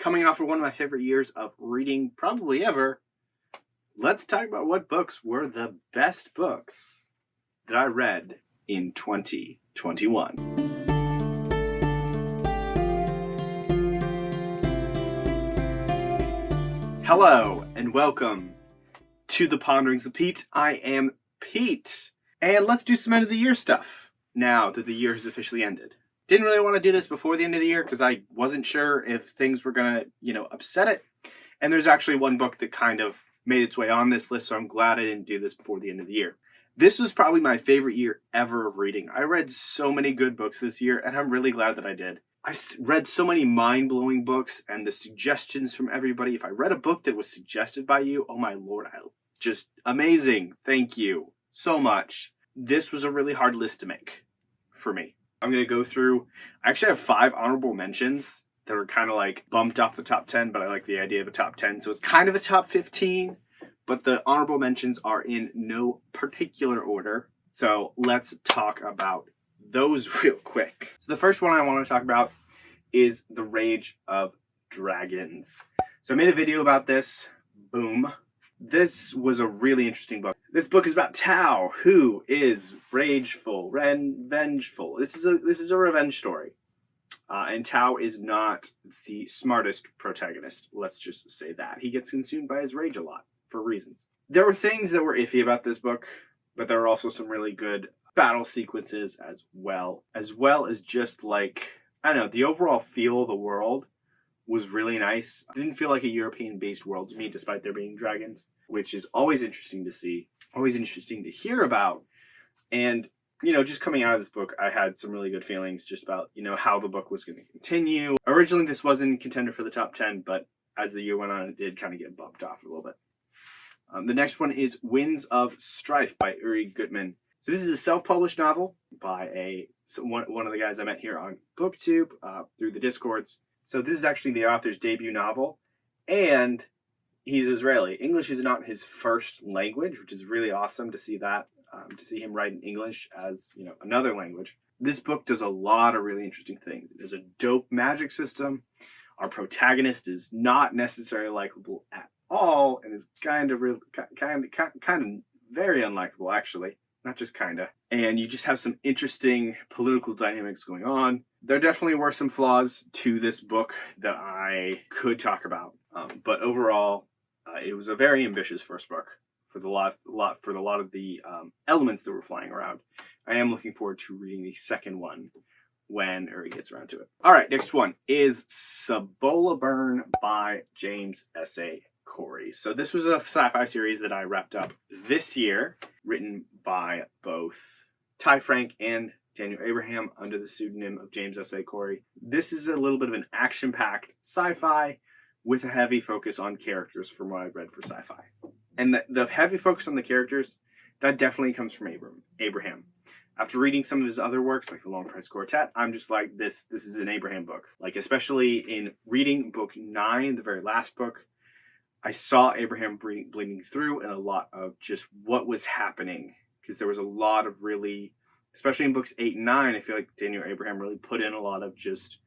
Coming off of one of my favorite years of reading probably ever, let's talk about what books were the best books that I read in 2021. Hello and welcome to the Ponderings of Pete. I am Pete, and let's do some end of the year stuff now that the year has officially ended. Didn't really want to do this before the end of the year because I wasn't sure if things were gonna, upset it. And there's actually one book that kind of made its way on this list, so I'm glad I didn't do this before the end of the year. This was probably my favorite year ever of reading. I read so many good books this year, and I'm really glad that I did. I read so many mind-blowing books, and the suggestions from everybody. If I read a book that was suggested by you, oh my lord, just amazing. Thank you so much. This was a really hard list to make for me. I'm going to go through, I actually have 5 honorable mentions that are kind of like bumped off the top 10, but I like the idea of a top 10. So it's kind of a top 15, but the honorable mentions are in no particular order. So let's talk about those real quick. So the first one I want to talk about is The Rage of Dragons. So I made a video about this. Boom. This was a really interesting book. This book is about Tao, who is rageful, vengeful. This is a revenge story. And Tao is not the smartest protagonist. Let's just say that. He gets consumed by his rage a lot, for reasons. There were things that were iffy about this book, but there were also some really good battle sequences as well as just like, I don't know, the overall feel of the world was really nice. It didn't feel like a European-based world to me, despite there being dragons, which is always interesting to see, always interesting to hear about. And just coming out of this book, I had some really good feelings just about, how the book was going to continue. Originally, this wasn't contender for the top 10, but as the year went on, it did kind of get bumped off a little bit. The next one is Winds of Strife by Gutman. So this is a self-published novel by one of the guys I met here on Booktube through the Discords. So this is actually the author's debut novel, and he's Israeli. English is not his first language, which is really awesome to see that. To see him write in English as, another language. This book does a lot of really interesting things. It has a dope magic system. Our protagonist is not necessarily likable at all, and is kind of very unlikable, actually. Not just kinda. And you just have some interesting political dynamics going on. There definitely were some flaws to this book that I could talk about. But overall, it was a very ambitious first book for a lot of the elements that were flying around. I am looking forward to reading the second one when Uri gets around to it. All right, next one is Cibola Burn by James S.A. Corey. So this was a sci-fi series that I wrapped up this year, written by both Ty Frank and Daniel Abraham under the pseudonym of James S.A. Corey. This is a little bit of an action-packed sci-fi with a heavy focus on characters from what I've read for sci-fi. And the heavy focus on the characters, that definitely comes from Abraham. After reading some of his other works, like The Long Price Quartet, I'm just like, this is an Abraham book. Like, especially in reading book 9, the very last book, I saw Abraham bleeding through and a lot of just what was happening. Because there was a lot of really, especially in books 8 and 9, I feel like Daniel Abraham really put in a lot of just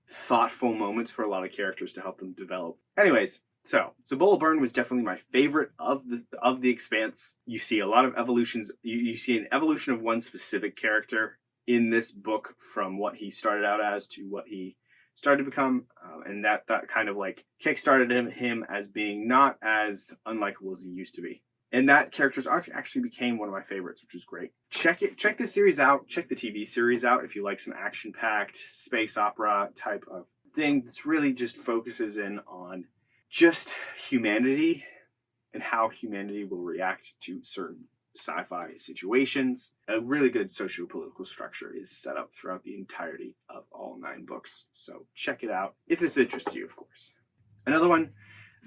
thoughtful moments for a lot of characters to help them develop. Anyways, so Cibola Burn was definitely my favorite of the Expanse. You see a lot of evolutions. You see an evolution of one specific character in this book from what he started out as to what he started to become, and that kind of like kickstarted him as being not as unlikable as he used to be. And that character's arc actually became one of my favorites, which is great. Check this series out. Check the TV series out if you like some action-packed space opera type of thing. This really just focuses in on just humanity and how humanity will react to certain sci-fi situations. A really good socio-political structure is set up throughout the entirety of all 9 books. So check it out if this interests you, of course. Another one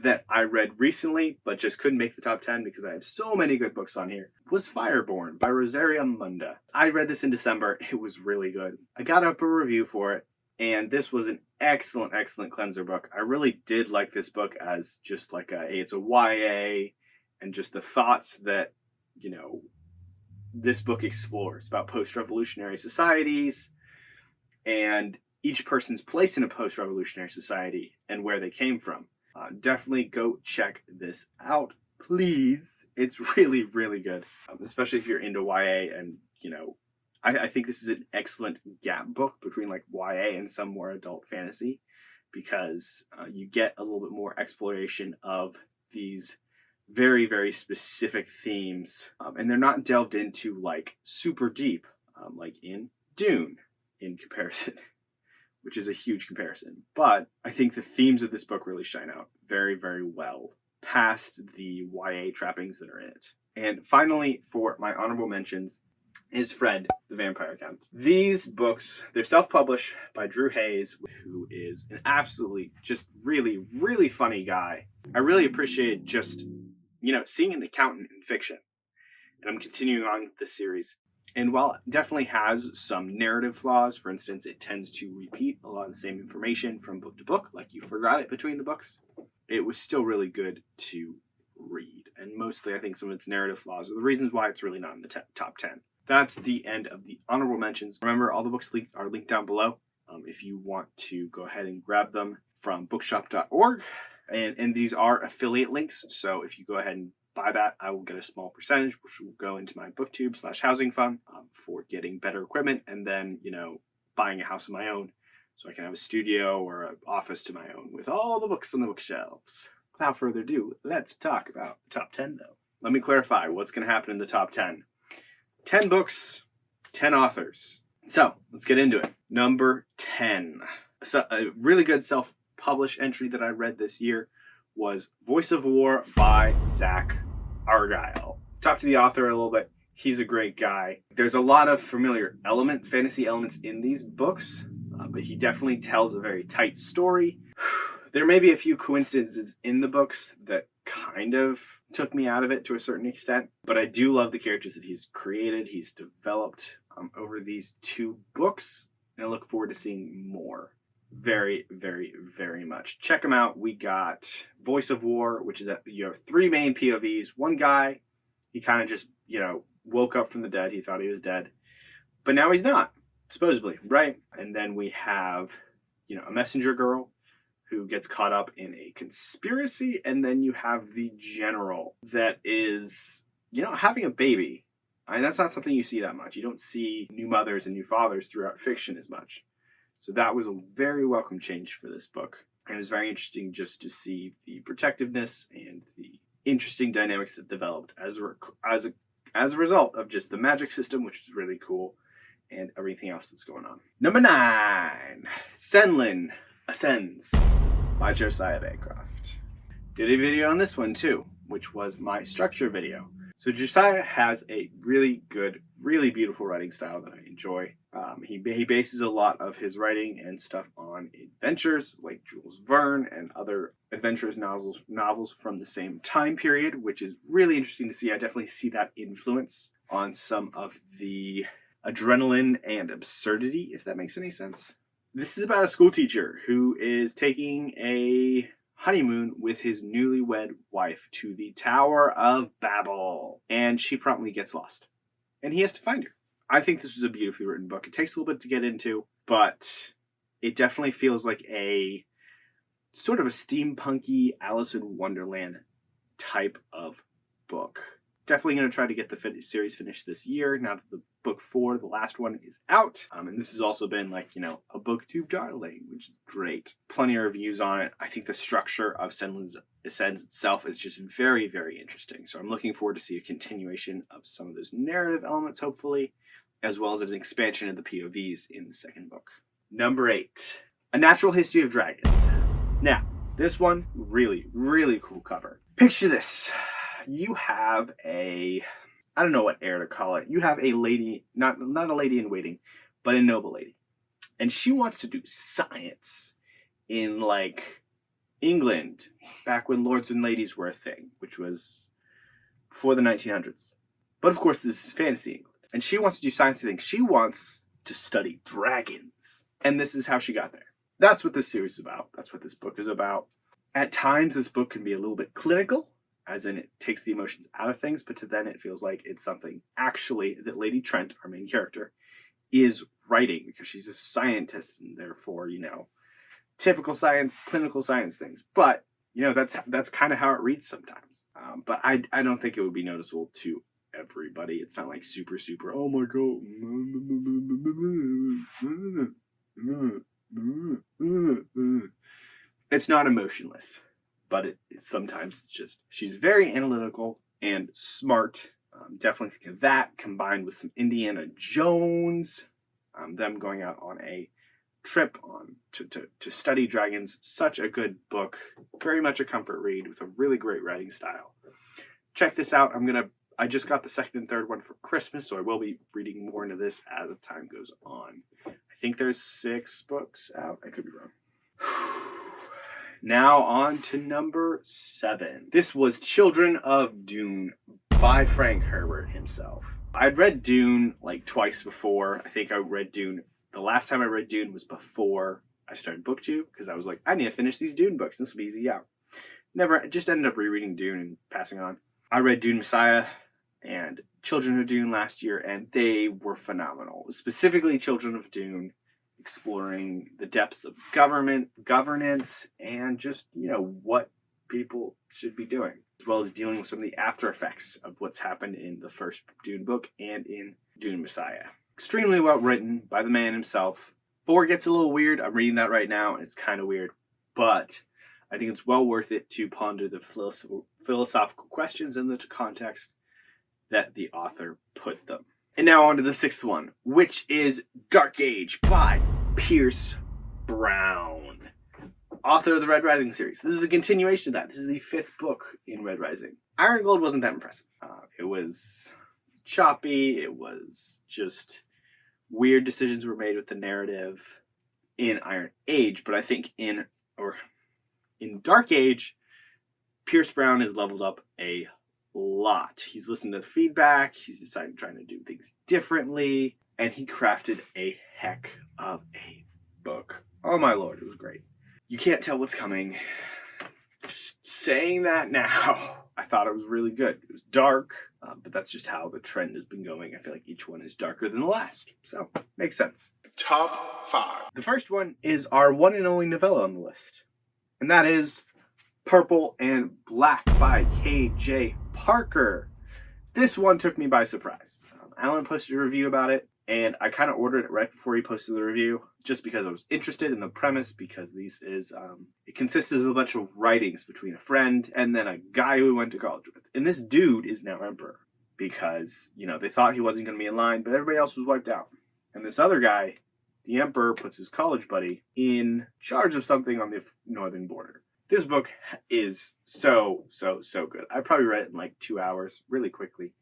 that I read recently, but just couldn't make the top 10 because I have so many good books on here, was Fireborn by Rosaria Munda. I read this in December. It was really good. I got up a review for it, and this was an excellent cleanser book. I really did like this book as just like it's a YA, and just the thoughts that, this book explores about post-revolutionary societies and each person's place in a post-revolutionary society and where they came from. Definitely go check this out, please. It's really, really good, especially if you're into YA. And, I think this is an excellent gap book between like YA and some more adult fantasy, because you get a little bit more exploration of these very, very specific themes, and they're not delved into like super deep, like in Dune in comparison, which is a huge comparison. But I think the themes of this book really shine out very, very well past the YA trappings that are in it. And finally, for my honorable mentions, is Fred, the Vampire Count. These books, they're self-published by Drew Hayes, who is an absolutely just really, really funny guy. I really appreciate just, seeing an accountant in fiction. And I'm continuing on with this series. And while it definitely has some narrative flaws, for instance, it tends to repeat a lot of the same information from book to book, like you forgot it between the books, it was still really good to read. And mostly, I think some of its narrative flaws are the reasons why it's really not in the top 10. That's the end of the honorable mentions. Remember, all the books are linked down below if you want to go ahead and grab them from bookshop.org. And these are affiliate links, so if you go ahead and buy that, I will get a small percentage, which will go into my booktube/housing fund for getting better equipment, and then, buying a house of my own so I can have a studio or an office to my own with all the books on the bookshelves. Without further ado, let's talk about the top 10, though. Let me clarify what's going to happen in the top 10. 10 books, 10 authors. So, let's get into it. Number 10. So, a really good self-published entry that I read this year was Voice of War by Zach Argyle. Talked to the author a little bit. He's a great guy. There's a lot of familiar elements, fantasy elements in these books, but he definitely tells a very tight story. There may be a few coincidences in the books that kind of took me out of it to a certain extent, but I do love the characters that he's created, he's developed over these 2 books, and I look forward to seeing more. Very, very, very much. Check them out. We got Voice of War, which is that you have 3 main POVs. One guy, he kind of just, woke up from the dead. He thought he was dead, but now he's not, supposedly, right? And then we have, a messenger girl who gets caught up in a conspiracy, and then you have the general that is, having a baby. And that's not something you see that much. You don't see new mothers and new fathers throughout fiction as much. So that was a very welcome change for this book. And it was very interesting just to see the protectiveness and the interesting dynamics that developed as a result of just the magic system, which is really cool, and everything else that's going on. Number 9, Senlin Ascends by Josiah Bancroft. Did a video on this one too, which was my structure video. So Josiah has a really good, really beautiful writing style that I enjoy. He bases a lot of his writing and stuff on adventures like Jules Verne and other adventurous novels from the same time period, which is really interesting to see. I definitely see that influence on some of the adrenaline and absurdity, if that makes any sense. This is about a school teacher who is taking a honeymoon with his newlywed wife to the Tower of Babel, and she promptly gets lost, and he has to find her. I think this was a beautifully written book. It takes a little bit to get into, but it definitely feels like a sort of a steampunky Alice in Wonderland type of book. Definitely going to try to get the series finished this year, now that the book 4, the last one, is out. And this has also been a booktube darling, which is great. Plenty of reviews on it. I think the structure of Senlin Ascends itself is just very, very interesting. So I'm looking forward to see a continuation of some of those narrative elements, hopefully, as well as an expansion of the POVs in the second book. Number 8, A Natural History of Dragons. Now, this one, really, really cool cover. Picture this. You have I don't know what heir to call it. You have a lady, not a lady in waiting, but a noble lady. And she wants to do science in England, back when lords and ladies were a thing, which was before the 1900s. But of course, this is fantasy England. And she wants to do science things. She wants to study dragons. And this is how she got there. That's what this series is about. That's what this book is about. At times, this book can be a little bit clinical, as in it takes the emotions out of things, but to then it feels like it's something actually that Lady Trent, our main character, is writing, because she's a scientist and therefore, typical science, clinical science things. But, that's kind of how it reads sometimes. But I don't think it would be noticeable to everybody. It's not like super, oh my god. It's not emotionless, but sometimes it's just, she's very analytical and smart. Definitely think of that combined with some Indiana Jones, them going out on a trip to study dragons. Such a good book, very much a comfort read with a really great writing style. Check this out. I just got the second and third one for Christmas, so I will be reading more into this as the time goes on. I think there's 6 books out. I could be wrong. Now on to number 7. This was Children of Dune by Frank Herbert himself. I'd read Dune like twice before. I think I read Dune. The last time I read Dune was before I started BookTube, because I was like, I need to finish these Dune books. This will be easy out. Never, just ended up rereading Dune and passing on. I read Dune Messiah and Children of Dune last year, and they were phenomenal. Specifically Children of Dune, exploring the depths of governance, and just, what people should be doing, as well as dealing with some of the after effects of what's happened in the first Dune book and in Dune Messiah. Extremely well written by the man himself. 4 gets a little weird. I'm reading that right now, and it's kind of weird, but I think it's well worth it to ponder the philosophical questions in the context that the author put them. And now on to the 6th one, which is Dark Age by Pierce Brown, author of the Red Rising series. This is a continuation of that. This is the 5th book in Red Rising. Iron Gold wasn't that impressive. It was choppy. It was just weird decisions were made with the narrative in Iron Age, but I think in Dark Age, Pierce Brown has leveled up a lot. He's listened to the feedback, he's decided trying to do things differently, and he crafted a heck of a book. Oh my lord, it was great. You can't tell what's coming. Just saying that now, I thought it was really good. It was dark, but that's just how the trend has been going. I feel like each one is darker than the last, so makes sense. Top 5. The first one is our one and only novella on the list, and that is Purple and Black by K.J. Parker. This one took me by surprise. Alan posted a review about it, and I kind of ordered it right before he posted the review, just because I was interested in the premise, because it consists of a bunch of writings between a friend and then a guy who we went to college with. And this dude is now emperor, because, they thought he wasn't going to be in line, but everybody else was wiped out. And this other guy, the emperor, puts his college buddy in charge of something on the northern border. This book is so good. I probably read it in like 2 hours, really quickly.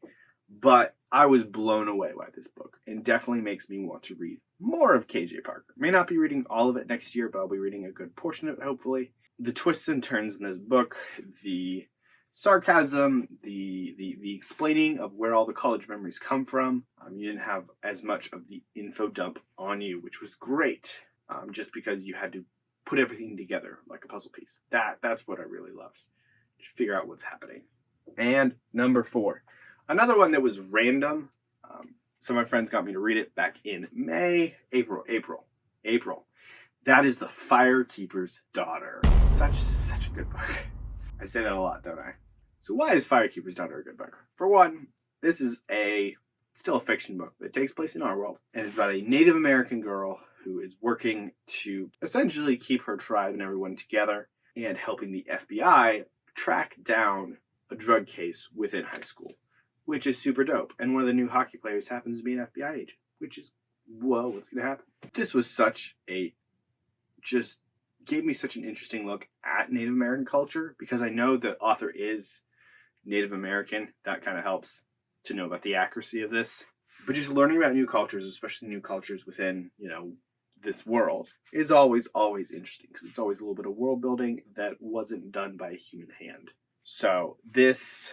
But I was blown away by this book, and definitely makes me want to read more of K.J. Parker. May not be reading all of it next year, but I'll be reading a good portion of it, hopefully. The twists and turns in this book, the sarcasm, the explaining of where all the college memories come from. You didn't have as much of the info dump on you, which was great, just because you had to put everything together like a puzzle piece. That's what I really loved. Just figure out what's happening. And number 4, another one that was random. Some of my friends got me to read it back in April. That is The Firekeeper's Daughter. Such a good book. I say that a lot, don't I? So why is Firekeeper's Daughter a good book? For one, this is still a fiction book that takes place in our world, and it's about a Native American girl who is working to essentially keep her tribe and everyone together, and helping the FBI track down a drug case within high school, which is super dope. And one of the new hockey players happens to be an FBI agent, which is, whoa, what's going to happen? This was just gave me such an interesting look at Native American culture, because I know the author is Native American. That kind of helps to know about the accuracy of this. But just learning about new cultures, especially new cultures within, this world, is always interesting, because it's always a little bit of world building that wasn't done by a human hand. So this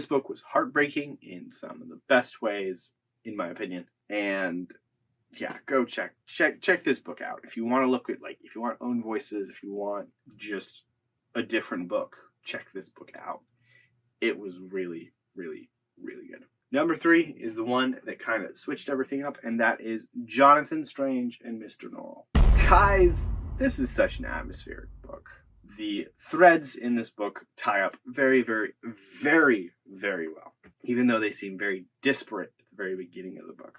book was heartbreaking in some of the best ways, in my opinion. And yeah, go check this book out. If you want to look at, if you want own voices, if you want just a different book, check this book out. It was really, really, really good. Number 3 is the one that kind of switched everything up, and that is Jonathan Strange and Mr. Norrell. Guys, this is such an atmospheric book. The threads in this book tie up very, very, very, very well, even though they seem very disparate at the very beginning of the book.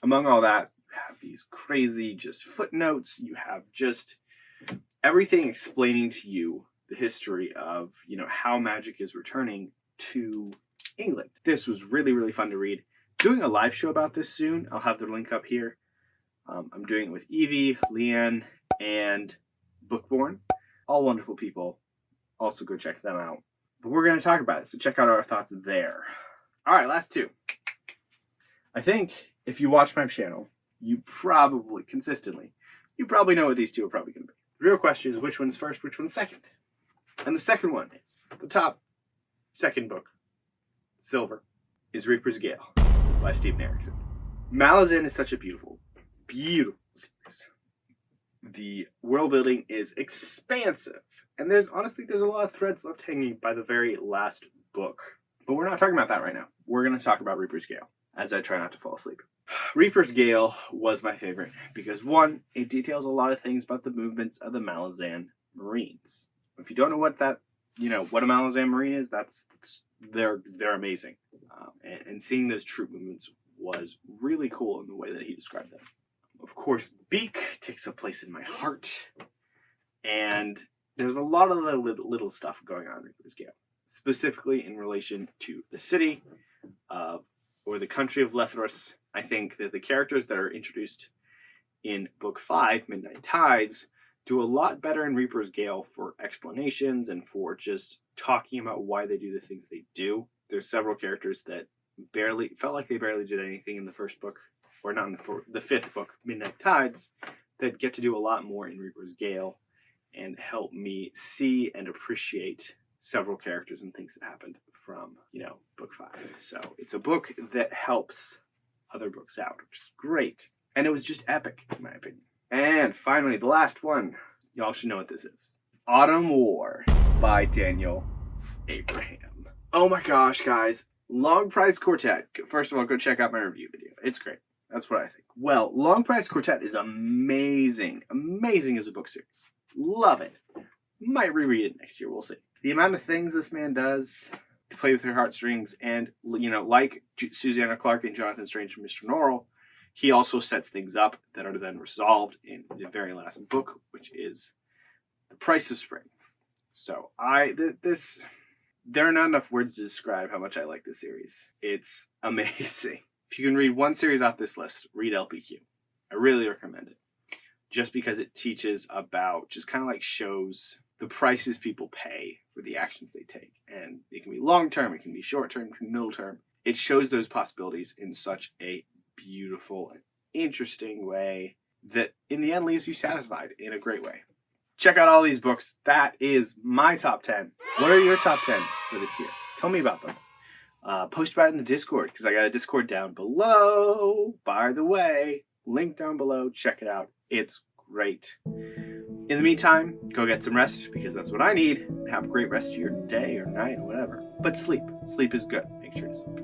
Among all that, you have these crazy just footnotes. You have just everything explaining to you the history of, how magic is returning to England. This was really, really fun to read. Doing a live show about this soon. I'll have the link up here. I'm doing it with Evie, Leanne, and Bookborn. All wonderful people. Also go check them out. But we're going to talk about it, so check out our thoughts there. All right, last 2. I think if you watch my channel, you probably know what these 2 are probably going to be. The real question is which one's first, which one's second. And the second one is, the top second book, silver, is Reaper's Gale by Stephen Erickson. Malazan is such a beautiful, beautiful series. The world building is expansive. And there's a lot of threads left hanging by the very last book. But we're not talking about that right now. We're going to talk about Reaper's Gale as I try not to fall asleep. Reaper's Gale was my favorite because, 1, it details a lot of things about the movements of the Malazan Marines. If you don't know what a Malazan Marine is, they're amazing. And seeing those troop movements was really cool in the way that he described them. Of course, Beak takes a place in my heart. And there's a lot of the little stuff going on in Reaper's Gale, specifically in relation to the city or the country of Lethros. I think that the characters that are introduced in Book 5, Midnight Tides, do a lot better in Reaper's Gale for explanations and for just talking about why they do the things they do. There's several characters that felt like they barely did anything in the first book, or not in the 5th book, Midnight Tides, that get to do a lot more in Reaper's Gale and help me see and appreciate several characters and things that happened from, Book 5. So it's a book that helps other books out, which is great. And it was just epic, in my opinion. And finally, the last one. Y'all should know what this is. Autumn War by Daniel Abraham. Oh my gosh, guys. Long Prize Quartet. First of all, go check out my review video. It's great. That's what I think. Well, Long Prize Quartet is amazing. Amazing as a book series. Love it. Might reread it next year. We'll see. The amount of things this man does to play with her heartstrings, and, like Susanna Clarke and Jonathan Strange and Mr. Norrell, he also sets things up that are then resolved in the very last book, which is The Price of Spring. So there are not enough words to describe how much I like this series. It's amazing. If you can read one series off this list, read LPQ. I really recommend it. Just because it teaches about, just kind of like shows the prices people pay for the actions they take. And it can be long-term, it can be short-term, it can be middle-term. It shows those possibilities in such a beautiful and interesting way that in the end leaves you satisfied in a great way. Check out all these books. That is my top 10. What are your top 10 for this year? Tell me about them. Post about it in the Discord, because I got a Discord down below. By the way, link down below. Check it out. It's great. In the meantime, go get some rest, because that's what I need. Have a great rest of your day or night or whatever. But sleep. Sleep is good. Make sure to sleep.